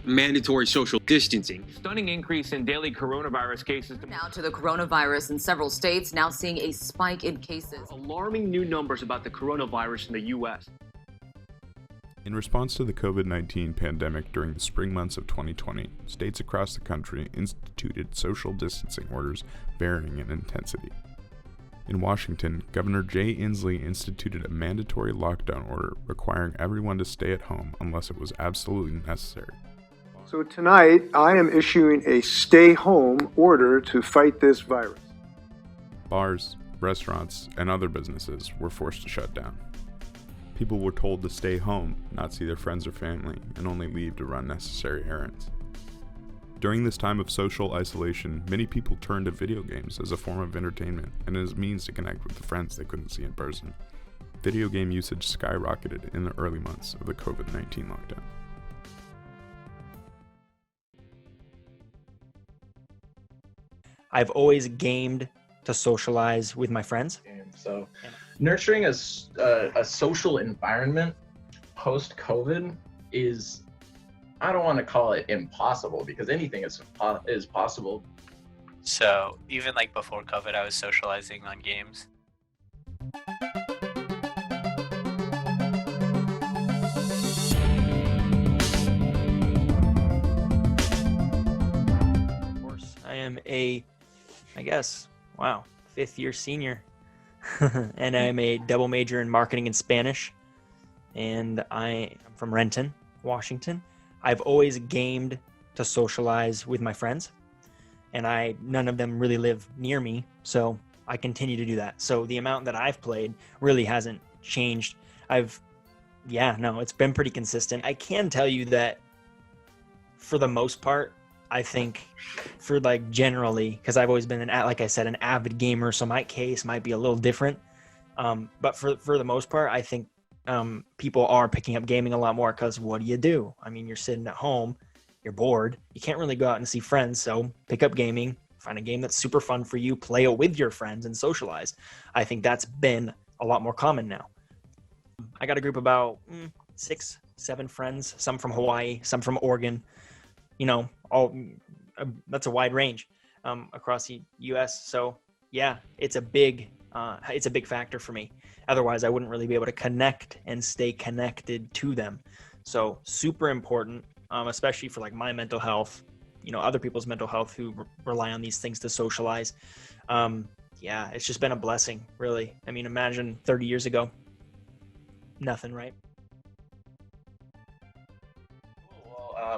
mandatory social distancing. Stunning increase in daily coronavirus cases. Now to the coronavirus in several states, now seeing a spike in cases. Alarming new numbers about the coronavirus in the U.S. In response to the COVID-19 pandemic during the spring months of 2020, states across the country instituted social distancing orders varying in intensity. In Washington, Governor Jay Inslee instituted a mandatory lockdown order requiring everyone to stay at home unless it was absolutely necessary. So tonight, I am issuing a stay-home order to fight this virus. Bars, restaurants, and other businesses were forced to shut down. People were told to stay home, not see their friends or family, and only leave to run necessary errands. During this time of social isolation, many people turned to video games as a form of entertainment and as a means to connect with the friends they couldn't see in person. Video game usage skyrocketed in the early months of the COVID-19 lockdown. I've always gamed to socialize with my friends. So nurturing a social environment post-COVID is, I don't want to call it impossible, because anything is possible. So even like before COVID, I was socializing on games. Of course, I am fifth year senior. And I'm a double major in marketing and Spanish. And I'm from Renton, Washington. I've always gamed to socialize with my friends. And none of them really live near me, so I continue to do that. So the amount that I've played really hasn't changed. It's been pretty consistent. I can tell you that for the most part, I think for like generally, because I've always been like I said, an avid gamer, so my case might be a little different. But for the most part, I think people are picking up gaming a lot more, because what do? I mean, you're sitting at home, you're bored, you can't really go out and see friends, so pick up gaming, find a game that's super fun for you, play it with your friends and socialize. I think that's been a lot more common now. I got a group about 6, 7 friends, some from Hawaii, some from Oregon, that's a wide range across the US. So yeah, it's a big factor for me. Otherwise I wouldn't really be able to connect and stay connected to them. So super important, especially for like my mental health, other people's mental health who rely on these things to socialize. It's just been a blessing, really. I mean, imagine 30 years ago, nothing, right?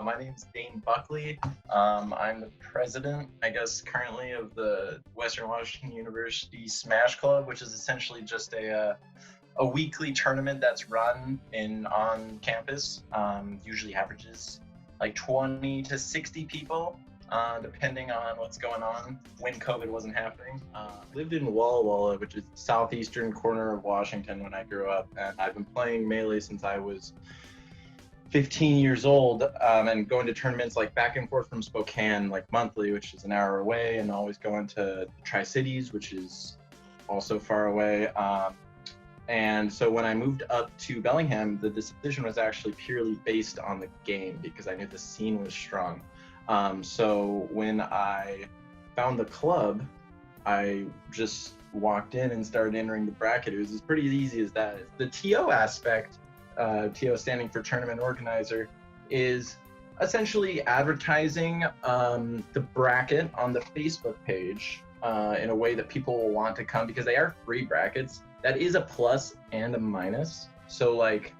My name's Dane Buckley. I'm the president, currently of the Western Washington University Smash Club, which is essentially just a weekly tournament that's run on campus. Usually averages like 20 to 60 people, depending on what's going on when COVID wasn't happening. Lived in Walla Walla, which is the southeastern corner of Washington when I grew up, and I've been playing Melee since I was 15 years old, and going to tournaments like back and forth from Spokane like monthly, which is an hour away, and always going to Tri-Cities, which is also far away. And so when I moved up to Bellingham, the decision was actually purely based on the game, because I knew the scene was strong. So when I found the club, I just walked in and started entering the bracket. It was as pretty easy as that. The TO aspect, TO standing for Tournament Organizer, is essentially advertising the bracket on the Facebook page in a way that people will want to come, because they are free brackets. That is a plus and a minus. So like,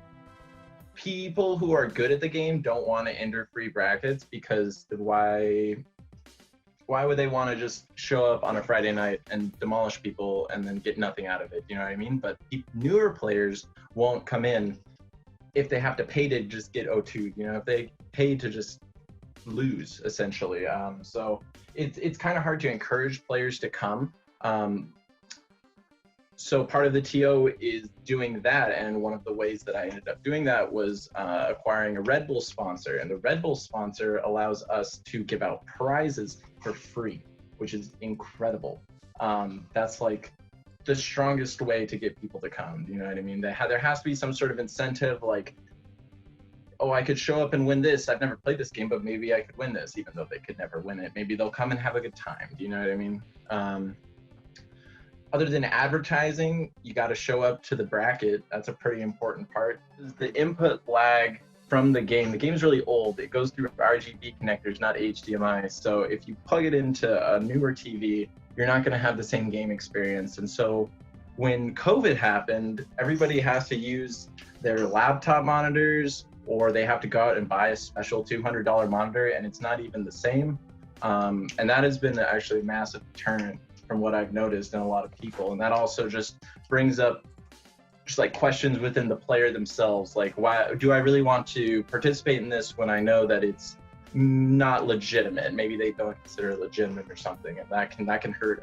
people who are good at the game don't want to enter free brackets, because why would they want to just show up on a Friday night and demolish people and then get nothing out of it? You know what I mean? But newer players won't come in if they have to pay to just get O2'd, if they pay to just lose, essentially. So it's kind of hard to encourage players to come. So part of the TO is doing that, and one of the ways that I ended up doing that was acquiring a Red Bull sponsor, and the Red Bull sponsor allows us to give out prizes for free, which is incredible. That's like the strongest way to get people to come, you know what I mean? There has to be some sort of incentive, like, oh, I could show up and win this. I've never played this game, but maybe I could win this, even though they could never win it. Maybe they'll come and have a good time. Do you know what I mean? Other than advertising, you got to show up to the bracket. That's a pretty important part. The input lag from the game. The game's really old. It goes through RGB connectors, not HDMI. So if you plug it into a newer TV, you're not going to have the same game experience. And so when COVID happened, everybody has to use their laptop monitors, or they have to go out and buy a special $200 monitor, and it's not even the same. And that has been actually a massive deterrent from what I've noticed in a lot of people. And that also just brings up just like questions within the player themselves. Like, why do I really want to participate in this when I know that it's not legitimate? Maybe they don't consider it legitimate or something, and that can hurt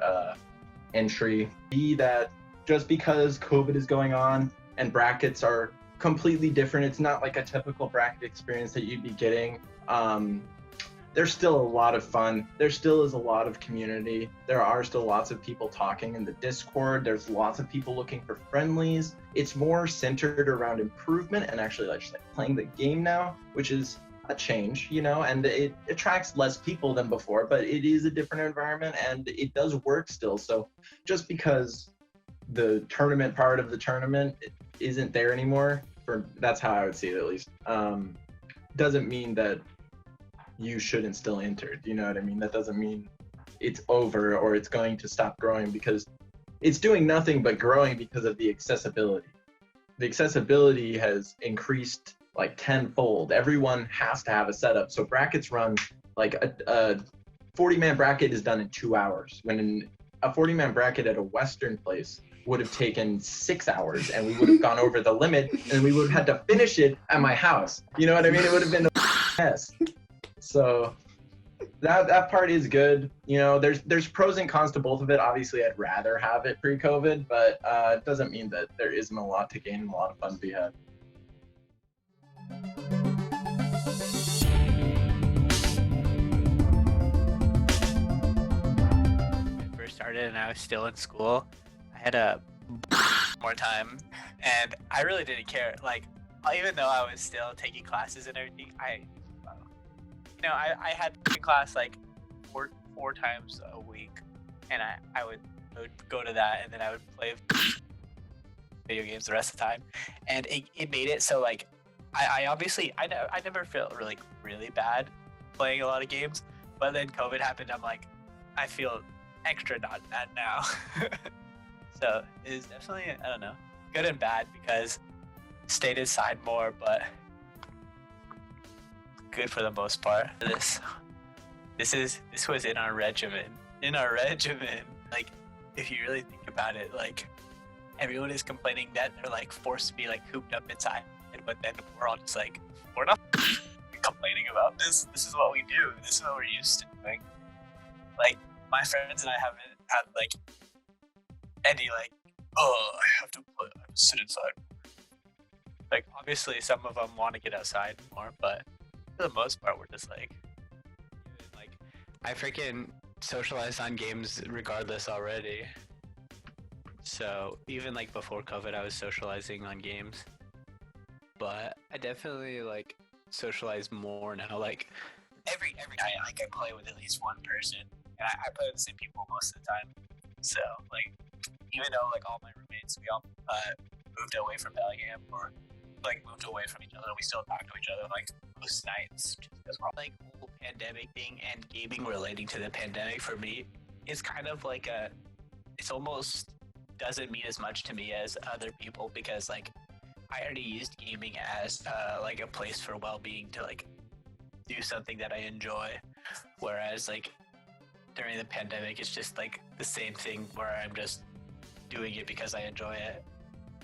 entry. Be that just because COVID is going on and brackets are completely different, it's not like a typical bracket experience that you'd be getting. There's still a lot of fun. There still is a lot of community. There are still lots of people talking in the Discord. There's lots of people looking for friendlies. It's more centered around improvement and actually like just like playing the game now, which is a change, you know, and it attracts less people than before, but it is a different environment and it does work still. So just because the tournament part of the tournament isn't there anymore, that's how I would see it at least, doesn't mean that you shouldn't still enter. Do you know what I mean? That doesn't mean it's over or it's going to stop growing, because it's doing nothing but growing because of the accessibility. The accessibility has increased like tenfold. Everyone has to have a setup. So brackets run like a 40-man bracket is done in 2 hours, when a 40-man bracket at a Western place would have taken 6 hours, and we would have gone over the limit, and we would have had to finish it at my house. You know what I mean? It would have been a mess. So that part is good. You know, there's pros and cons to both of it. Obviously, I'd rather have it pre-COVID, but it doesn't mean that there isn't a lot to gain and a lot of fun to be had. When I first started and I was still in school, I had a more time, and I really didn't care. Like, even though I was still taking classes and everything, I had class like four times a week, and I would go to that, and then I would play video games the rest of the time, and it made it so like I obviously I never felt really bad playing a lot of games, but then COVID happened. I'm like, I feel extra not bad now. So it's definitely, I don't know, good and bad, because stayed inside more, but good for the most part. This was in our regimen. Like, if you really think about it, like, everyone is complaining that they're like forced to be like cooped up inside, but then we're all just like, we're not complaining about this. This is what we do. This is what we're used to doing. Like, my friends and I haven't had like any like, oh, I have to sit inside. Like, obviously some of them want to get outside more, but for the most part we're just like I freaking socialize on games regardless already. So even like before COVID, I was socializing on games, but I definitely like socialize more now. Like every night, like I play with at least one person, and I play with the same people most of the time. So like, even though like all my roommates, we all moved away from Bellingham, or like moved away from each other, we still talk to each other like most nights, just because we're all like whole pandemic thing and gaming relating to the pandemic for me is kind of like it's almost doesn't mean as much to me as other people, because like I already used gaming as like a place for well-being, to like do something that I enjoy, whereas like during the pandemic it's just like the same thing where I'm just doing it because I enjoy it,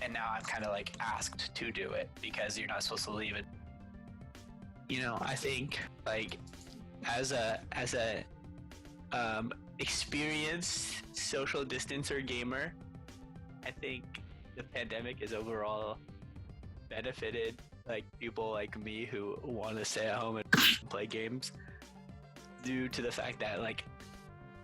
and now I'm kind of like asked to do it because you're not supposed to leave it. You know, I think like as a experienced social distancer gamer, I think the pandemic has overall benefited like people like me who want to stay at home and play games, due to the fact that like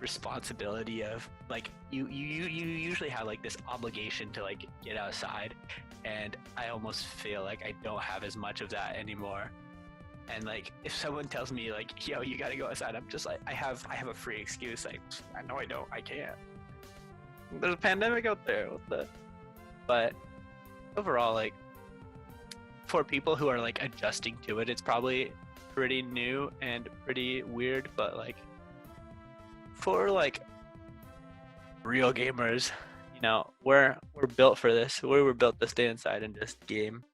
responsibility of like you usually have like this obligation to like get outside, and I almost feel like I don't have as much of that anymore. And like, if someone tells me like, yo, you gotta go outside, I'm just like, I have a free excuse. Like, I know I don't, I can't. There's a pandemic out there. What the? But overall, like, for people who are like adjusting to it, it's probably pretty new and pretty weird. But like, for like real gamers, you know, we're built for this. We were built to stay inside and just game.